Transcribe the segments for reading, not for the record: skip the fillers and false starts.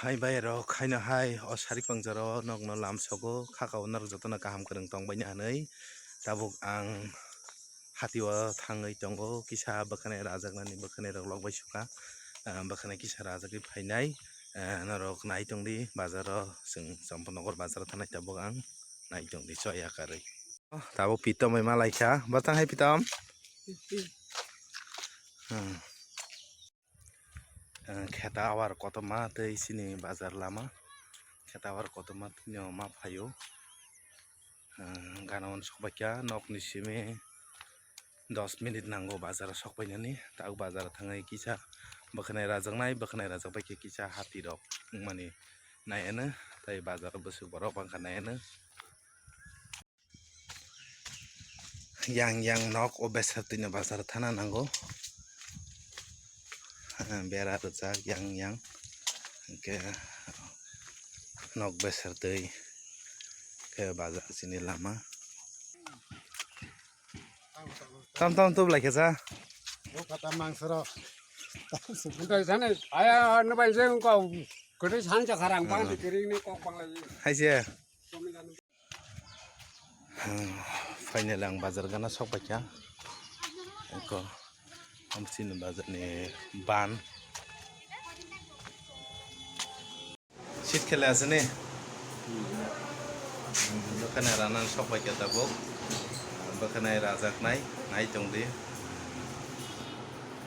Hai bayaro khaina hai o sarik pangjaro nokno lamsogo khakao nak jotona kaham kwrwng tongbai hanai tabuk ang hatio thangai tongo kisa bwkhanai rajaknani bwkhanai rok lokbai suka bwkhanai kisa rajakri phainai norok nai tongdi bazaro sing championogor bazar thanai tabuk ang nai tongdi choya karwi tabuk pitom mai malaika batang hai pitom kheta awar kotoma tei sini bazar lama kheta awar kotoma tino ma phaio ganawan sokbaikya nokni simi 10 minute nango bazar sokbainani tak bazar thangai kisa bwkhanai rajakbai kisa hati rok mani naiano tei bazar busuk borok bangkha naiano yang nok o besar tino bazar thana nango bera rujak yang ke nok besar tei ke bazar sini lama tam tu belai kesa kata mangsro sudah sana ayah nabai saya kau kerja sana sekarang bang kering ni kau bang lagi hai sih final ang bazar gana sok baca ko amsin bazar ni ban sit khela asne bwkhanai ranan sok baca tabuk bwkhanai rajak nai tongdi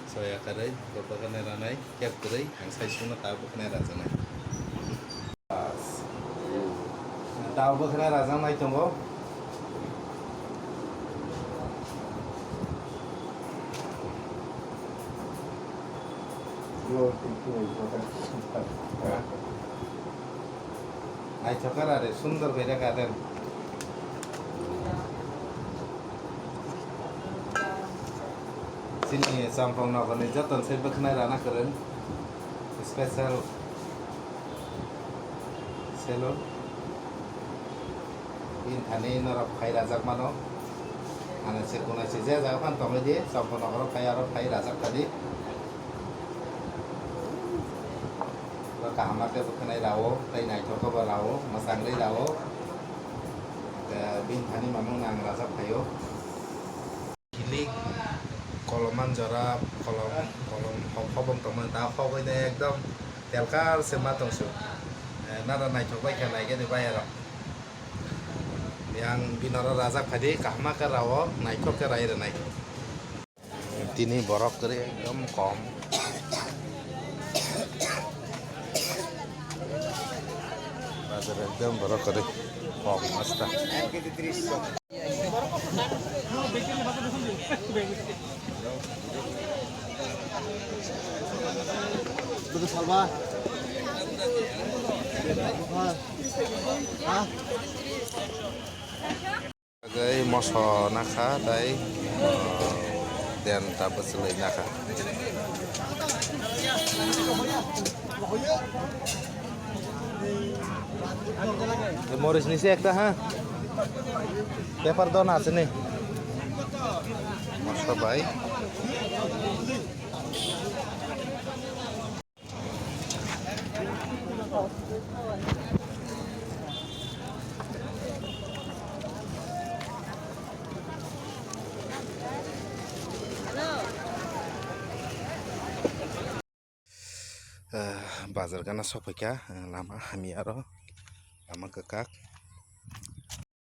soya karai bwkhanai ranai kek kurai ang sai suna ta bwkhanai rajak nai ta bwkhanai rajak nai tongo Ai chokar are sundar bhera kaden sini sampong nokoni joton sai bwkhanai rana karen special salon in thani norok khai rajak mano ana se kunai se ja jaga pan tomai di sampong nokoro khai rajak tadi kahamake bwkhanai rao tei naithokobo rao mosangrei rao bin thani mamung nang rajak phaio kilik koloman jora kolom hobong tongman ta hobaine ekdom telkar sema tongsu nara naithokbai kha naige de bayaro yang binoro rajak phadi kahamake rao naithokke rai renai tini borok kore ekdom kom bazar ekdom borok kore kom masta betul salva gai moso nakha dai den ta baslai nakha moris ni ekta ha paper don আছে নি moso bai bazar gana sophaika lama hami aro lama kekak